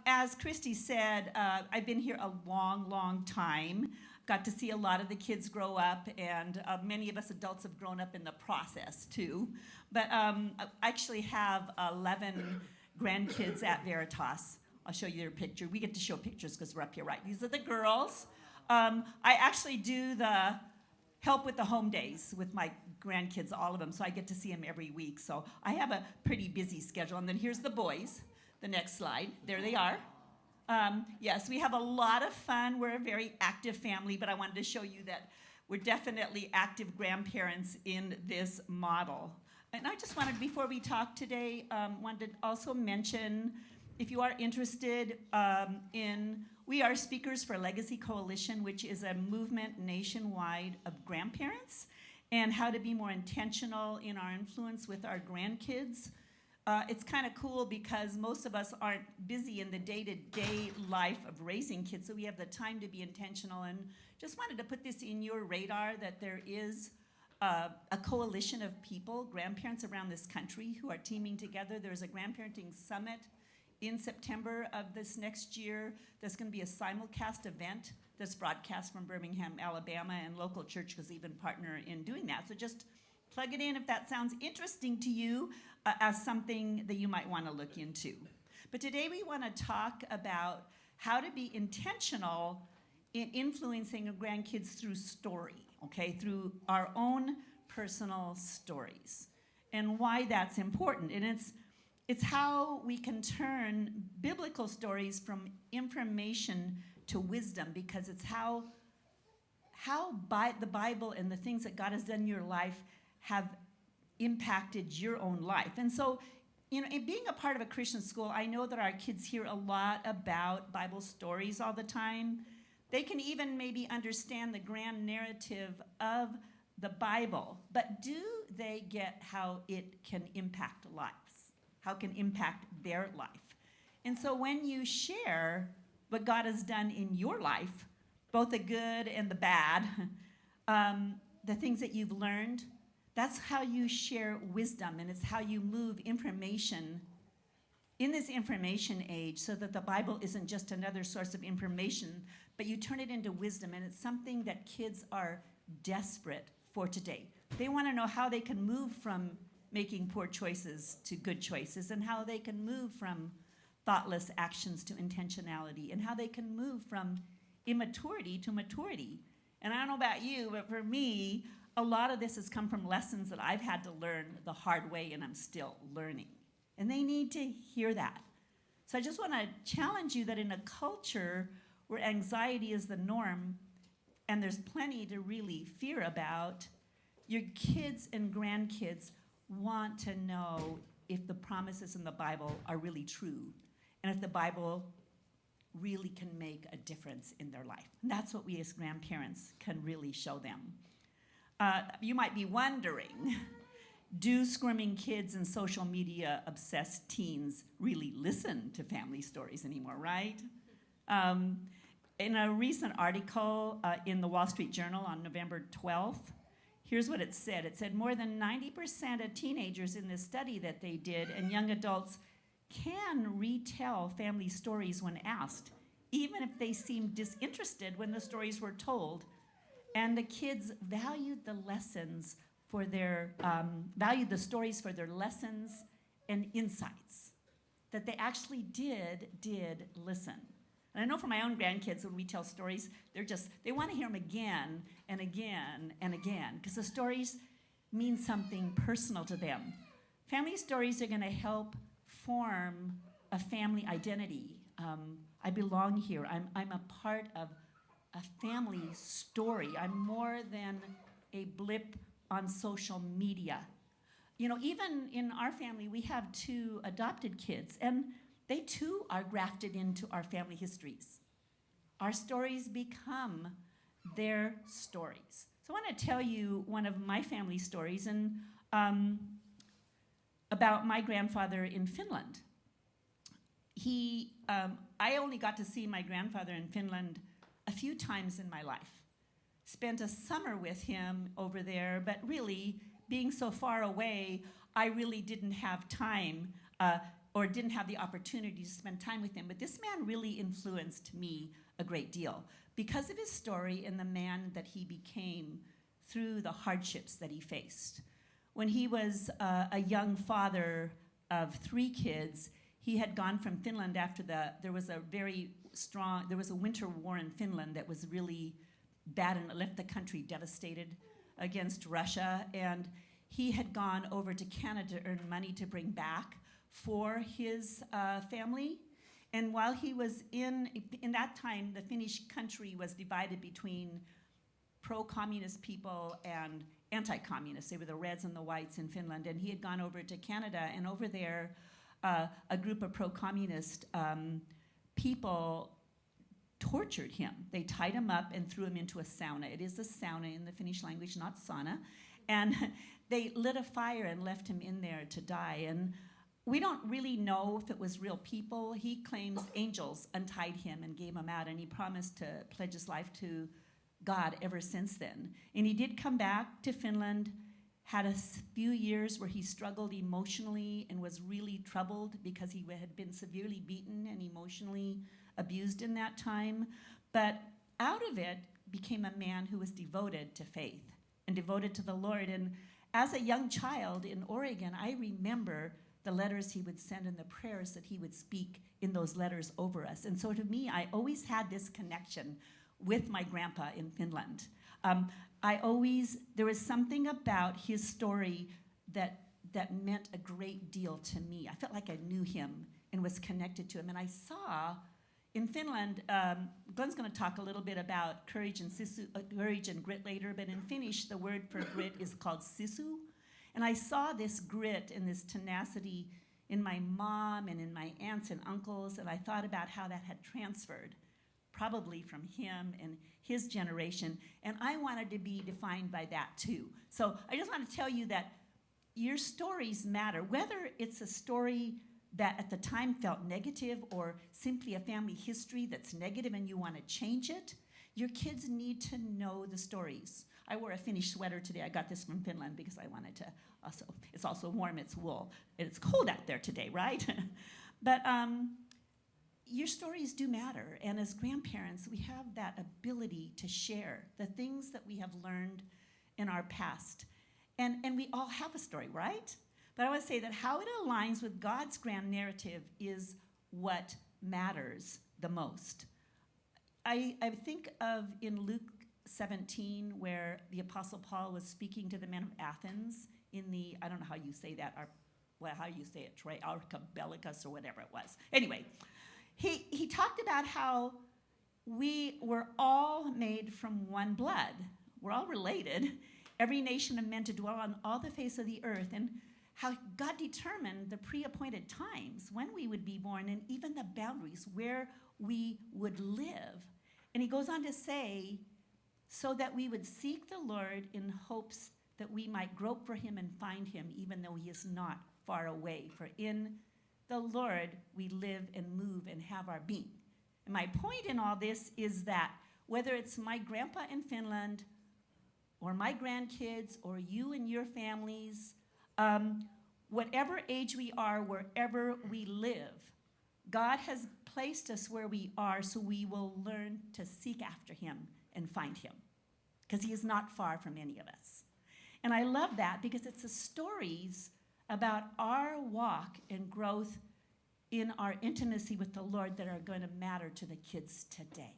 As Christy said, I've been here a long, long time. Got to see a lot of the kids grow up, and many of us adults have grown up in the process too. But I actually have 11 grandkids at Veritas. I'll show you their picture. We get to show pictures because we're up here, right? These are the girls. I actually do the help with the home days with my grandkids, all of them, so I get to see them every week. So I have a pretty busy schedule. And then here's the boys. The next slide. There they are. Yes, we have a lot of fun. We're a very active family, but I wanted to show you that we're definitely active grandparents in this model. And I just wanted, before we talk today, wanted to also mention, if you are interested we are Speakers for Legacy Coalition, which is a movement nationwide of grandparents and how to be more intentional in our influence with our grandkids. It's kind of cool because most of us aren't busy in the day-to-day life of raising kids, so we have the time to be intentional. And just wanted to put this in your radar that there is a coalition of people, grandparents around this country, who are teaming together. There's a grandparenting summit in September of this next year. There's going to be a simulcast event that's broadcast from Birmingham, Alabama, and local churches even partner in doing that. So just plug it in if that sounds interesting to you as something that you might want to look into. But today we want to talk about how to be intentional in influencing our grandkids through story, okay, through our own personal stories, and why that's important. And it's how we can turn biblical stories from information to wisdom, because it's how the Bible and the things that God has done in your life have impacted your own life. And so, in being a part of a Christian school, I know that our kids hear a lot about Bible stories all the time. They can even maybe understand the grand narrative of the Bible, but do they get how it can impact lives? How it can impact their life? And so when you share what God has done in your life, both the good and the bad, the things that you've learned, that's how you share wisdom, and it's how you move information in this information age so that the Bible isn't just another source of information, but you turn it into wisdom, and it's something that kids are desperate for today. They want to know how they can move from making poor choices to good choices, and how they can move from thoughtless actions to intentionality, and how they can move from immaturity to maturity. And I don't know about you, but for me, a lot of this has come from lessons that I've had to learn the hard way, and I'm still learning. And they need to hear that. So I just want to challenge you that in a culture where anxiety is the norm, and there's plenty to really fear about, your kids and grandkids want to know if the promises in the Bible are really true, and if the Bible really can make a difference in their life. And that's what we as grandparents can really show them. You might be wondering, do squirming kids and social media obsessed teens really listen to family stories anymore, right? In a recent article in the Wall Street Journal on November 12th, here's what it said. It said more than 90% of teenagers in this study that they did and young adults can retell family stories when asked, even if they seemed disinterested when the stories were told. And the kids valued the lessons for their, valued the stories for their lessons and insights, that they actually did listen. And I know for my own grandkids, when we tell stories, they want to hear them again and again and again, because the stories mean something personal to them. Family stories are going to help form a family identity. I belong here. I'm a part of a family story. I'm more than a blip on social media. Even in our family, we have 2 adopted kids, and they too are grafted into our family histories. Our stories become their stories. So I want to tell you one of my family stories and about my grandfather in Finland. I only got to see my grandfather in Finland a few times in my life. Spent a summer with him over there, but really, being so far away, I really didn't have time or didn't have the opportunity to spend time with him. But this man really influenced me a great deal because of his story and the man that he became through the hardships that he faced. When he was a young father of 3 kids, he had gone from Finland after there was a winter war in Finland that was really bad and it left the country devastated against Russia. And he had gone over to Canada to earn money to bring back for his family. And while he was in that time, the Finnish country was divided between pro-communist people and anti-communists. They were the Reds and the Whites in Finland. And he had gone over to Canada, and over there, a group of pro-communist people tortured him. They tied him up and threw him into a sauna. It is a sauna in the Finnish language, not sauna. And they lit a fire and left him in there to die. And we don't really know if it was real people. He claims angels untied him and gave him out, and he promised to pledge his life to God ever since then. And he did come back to Finland, had a few years where he struggled emotionally and was really troubled because he had been severely beaten and emotionally abused in that time. But out of it became a man who was devoted to faith and devoted to the Lord. And as a young child in Oregon, I remember the letters he would send and the prayers that he would speak in those letters over us. And so to me, I always had this connection with my grandpa in Finland. There was something about his story that meant a great deal to me. I felt like I knew him and was connected to him. And I saw in Finland, Glenn's going to talk a little bit about courage and grit later, but in Finnish, the word for grit is called sisu. And I saw this grit and this tenacity in my mom and in my aunts and uncles, and I thought about how that had transferred, probably from him and his generation, and I wanted to be defined by that too. So I just want to tell you that your stories matter, whether it's a story that at the time felt negative or simply a family history that's negative and you want to change it. Your kids need to know the stories. I wore a Finnish sweater today. I got this from Finland because I wanted to also, it's also warm, it's wool. It's cold out there today, right? But your stories do matter, and as grandparents, we have that ability to share the things that we have learned in our past. And we all have a story, right? But I want to say that how it aligns with God's grand narrative is what matters the most. I think of in Luke 17 where the Apostle Paul was speaking to the men of Athens in the, I don't know how you say that, how you say it, Troy, Archibellicus or whatever it was. Anyway, he talked about how we were all made from one blood. We're all related. Every nation of men to dwell on all the face of the earth, and how God determined the pre-appointed times when we would be born and even the boundaries where we would live. And he goes on to say, so that we would seek the Lord in hopes that we might grope for him and find him, even though he is not far away. For in the Lord we live and move and have our being. And my point in all this is that whether it's my grandpa in Finland or my grandkids or you and your families, whatever age we are, wherever we live, God has placed us where we are so we will learn to seek after him and find him, because he is not far from any of us. And I love that because it's the stories about our walk and growth in our intimacy with the Lord that are going to matter to the kids today.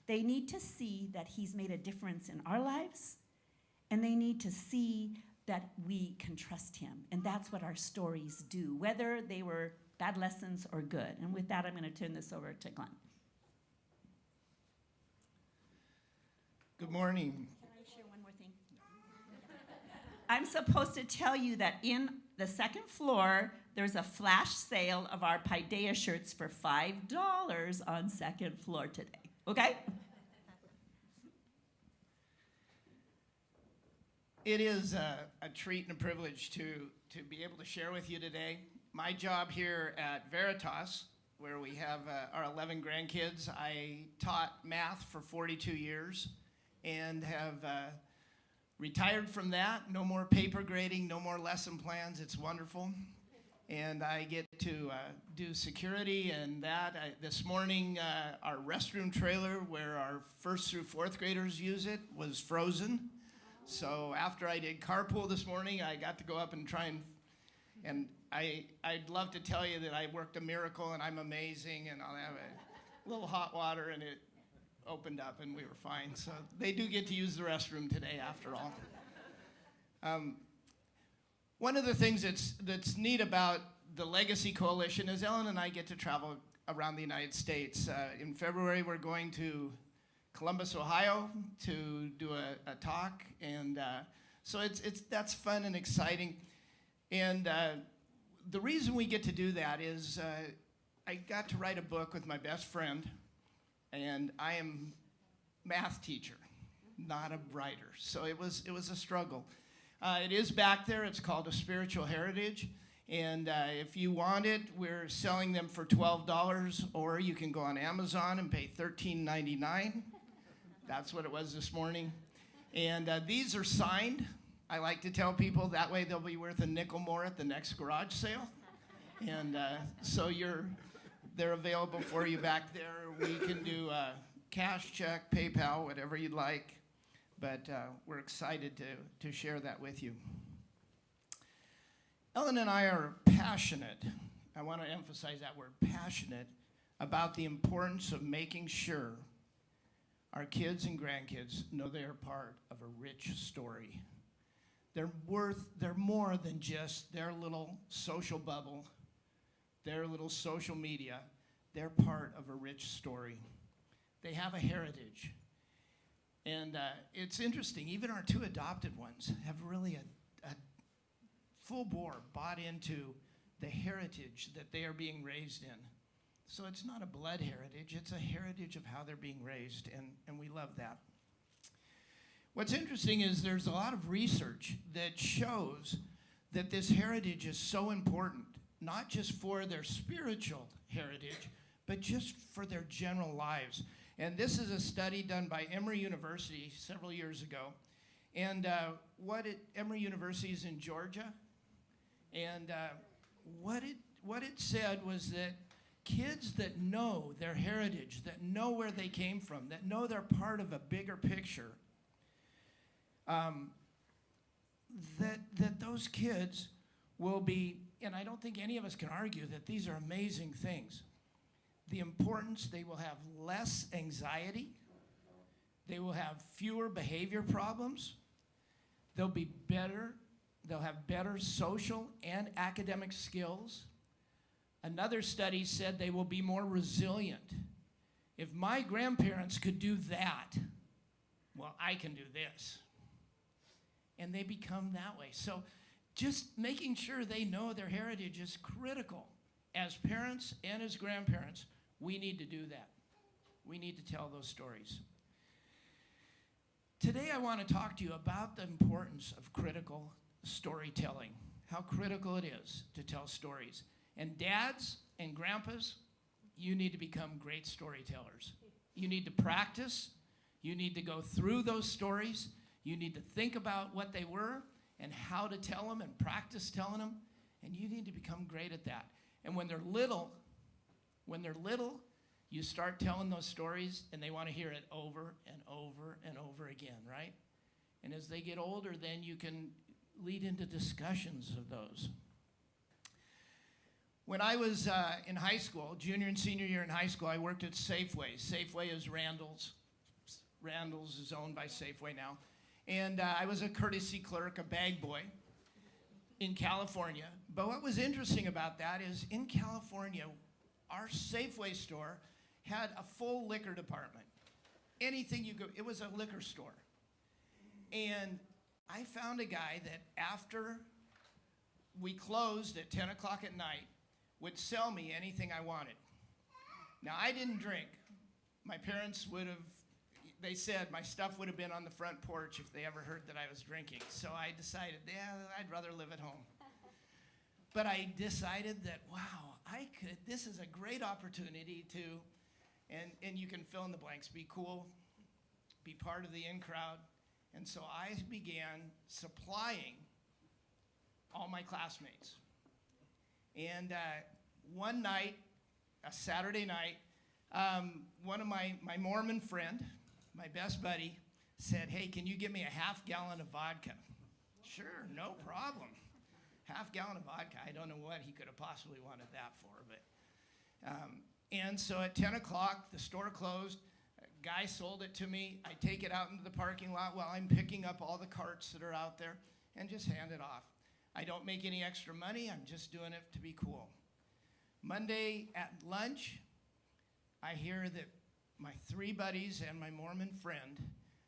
They need to see that he's made a difference in our lives, and they need to see that we can trust him. And that's what our stories do, whether they were bad lessons or good. And with that, I'm going to turn this over to Glenn. Good morning. Can I share one more thing? I'm supposed to tell you that in the second floor, there's a flash sale of our Paideia shirts for $5 on second floor today. Okay? It is a treat and a privilege to be able to share with you today. My job here at Veritas, where we have our 11 grandkids, I taught math for 42 years and have retired from that. No more paper grading, no more lesson plans. It's wonderful. and I get to do security and that. This morning, our restroom trailer where our 1st through 4th graders use it was frozen. So after I did carpool this morning, I got to go up and try and I'd love to tell you that I worked a miracle and I'm amazing and I'll have a little hot water and it opened up and we were fine. So they do get to use the restroom today after all. One of the things that's neat about the Legacy Coalition is Ellen and I get to travel around the United States. In February, we're going to Columbus, Ohio to do a talk, and so that's fun and exciting. And the reason we get to do that is I got to write a book with my best friend, and I am math teacher, not a writer. So it was a struggle. It is back there. It's called A Spiritual Heritage. And if you want it, we're selling them for $12, or you can go on Amazon and pay $13.99. That's what it was this morning. And these are signed. I like to tell people that way they'll be worth a nickel more at the next garage sale. And so they're available for you back there. We can do cash, check, PayPal, whatever you'd like. But we're excited to share that with you. Ellen and I are passionate, I want to emphasize that word, passionate, about the importance of making sure our kids and grandkids know they are part of a rich story. They're more than just their little social bubble, their little social media. They're part of a rich story. They have a heritage. And it's interesting, even our 2 adopted ones have really a full bore bought into the heritage that they are being raised in. So it's not a blood heritage, it's a heritage of how they're being raised, and we love that. What's interesting is there's a lot of research that shows that this heritage is so important, not just for their spiritual heritage, but just for their general lives. And this is a study done by Emory University several years ago. And Emory University is in Georgia. And what it said was that kids that know their heritage, that know where they came from, that know they're part of a bigger picture, that those kids will be, and I don't think any of us can argue that these are amazing things. The importance, they will have less anxiety, they will have fewer behavior problems, they'll be better, they'll have better social and academic skills. Another study said they will be more resilient. If my grandparents could do that, well, I can do this. And they become that way. So just making sure they know their heritage is critical. As parents and as grandparents, we need to do that. We need to tell those stories. Today I want to talk to you about the importance of critical storytelling, how critical it is to tell stories. And dads and grandpas, you need to become great storytellers. You need to practice. You need to go through those stories. You need to think about what they were and how to tell them and practice telling them. And you need to become great at that. And when they're little, you start telling those stories and they want to hear it over and over and over again, right? And as they get older, then you can lead into discussions of those. When I was in high school, junior and senior year in high school, I worked at Safeway. Safeway is Randall's. Randall's is owned by Safeway now. And I was a courtesy clerk, a bag boy in California. But what was interesting about that is in California, our Safeway store had a full liquor department. Anything you go, it was a liquor store. And I found a guy that after we closed at 10 o'clock at night would sell me anything I wanted. Now, I didn't drink. My parents would have, they said my stuff would have been on the front porch if they ever heard that I was drinking. So I decided, I'd rather live at home. But I decided that, wow, this is a great opportunity to, and you can fill in the blanks, be cool, be part of the in crowd. And so I began supplying all my classmates. And one night, a Saturday night, one of my Mormon friend, my best buddy, said, hey, can you give me a half-gallon of vodka? Sure, no problem. Half-gallon of vodka. I don't know what he could have possibly wanted that for, but... and so at 10 o'clock, the store closed. A guy sold it to me. I take it out into the parking lot while I'm picking up all the carts that are out there and just hand it off. I don't make any extra money. I'm just doing it to be cool. Monday at lunch, I hear that my 3 buddies and my Mormon friend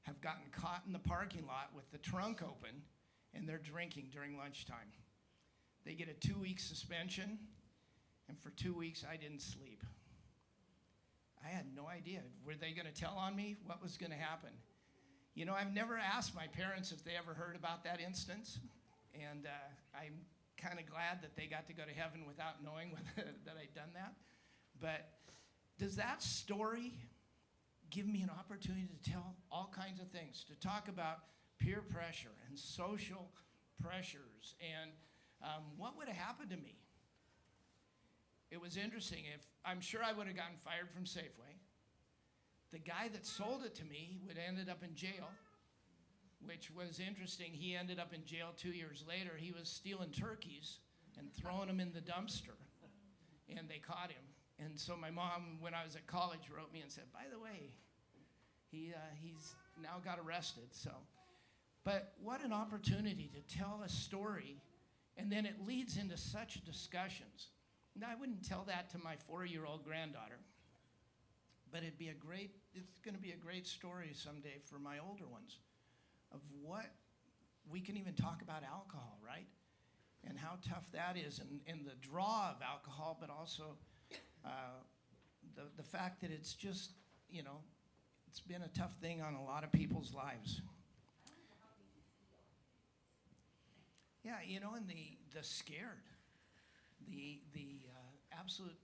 have gotten caught in the parking lot with the trunk open, and they're drinking during lunchtime. They get a 2-week suspension, and for 2 weeks, I didn't sleep. I had no idea. Were they going to tell on me? What was going to happen? You know, I've never asked my parents if they ever heard about that instance, and I'm kind of glad that they got to go to heaven without knowing that I'd done that. But does that story give me an opportunity to tell all kinds of things, to talk about peer pressure and social pressures and what would have happened to me? It was interesting. I'm sure I would have gotten fired from Safeway. The guy that sold it to me would have ended up in jail, which was interesting. He ended up in jail 2 years later. He was stealing turkeys and throwing them in the dumpster, and they caught him. And so my mom, when I was at college, wrote me and said, by the way, he's now got arrested. So, but what an opportunity to tell a story, and then it leads into such discussions. Now, I wouldn't tell that to my 4-year-old granddaughter, but it's going to be a great story someday for my older ones of what we can even talk about alcohol, right? And how tough that is, and the draw of alcohol, but also the fact that it's just, you know, it's been a tough thing on a lot of people's lives. Yeah, you know, and the scared, the absolute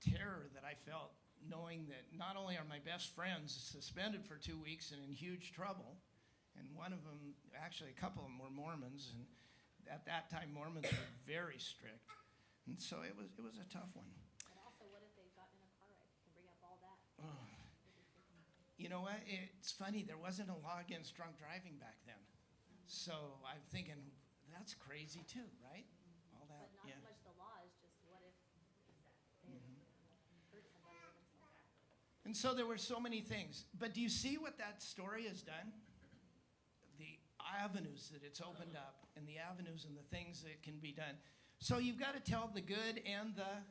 terror that I felt knowing that not only are my best friends suspended for 2 weeks and in huge trouble, and one of them, actually a couple of them were Mormons, and at that time Mormons were very strict, and so it was a tough one. But also, what if they got in a car wreck? You can bring up all that. Oh. You know what? It's funny. There wasn't a law against drunk driving back then, so I'm thinking that's crazy too, right? All that. But not Yeah. so much the law, is just what if they hurt somebody or themselves. And so there were so many things. But do you see what that story has done? The avenues that it's opened up, and the avenues and the things that can be done. So you've got to tell the good and the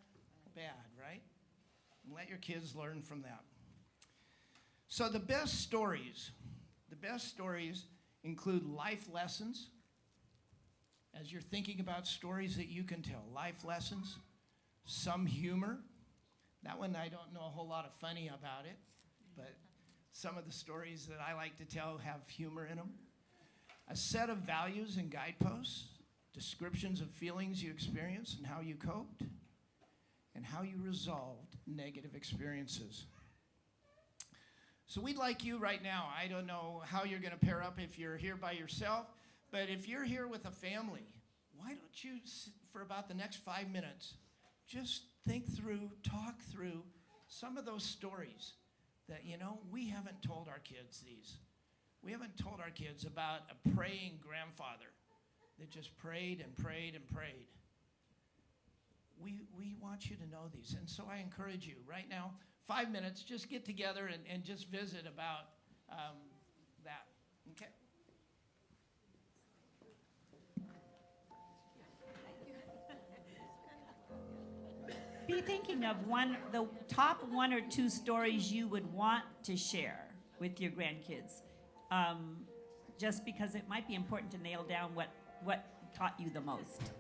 bad, right? And let your kids learn from that. So the best stories include life lessons. As you're thinking about stories that you can tell, life lessons, some humor. That one, I don't know a whole lot of funny about it, but some of the stories that I like to tell have humor in them. A set of values and guideposts, descriptions of feelings you experienced and how you coped, and how you resolved negative experiences. So we'd like you right now, I don't know how you're going to pair up if you're here by yourself, but if you're here with a family, why don't you, for about the next 5 minutes, just think through, talk through some of those stories that, you know, we haven't told our kids these. We haven't told our kids about a praying grandfather that just prayed and prayed and prayed. We want you to know these. And so I encourage you right now, 5 minutes, just get together and just visit about that. Okay? Be thinking of the top 1 or 2 stories you would want to share with your grandkids, just because it might be important to nail down what taught you the most.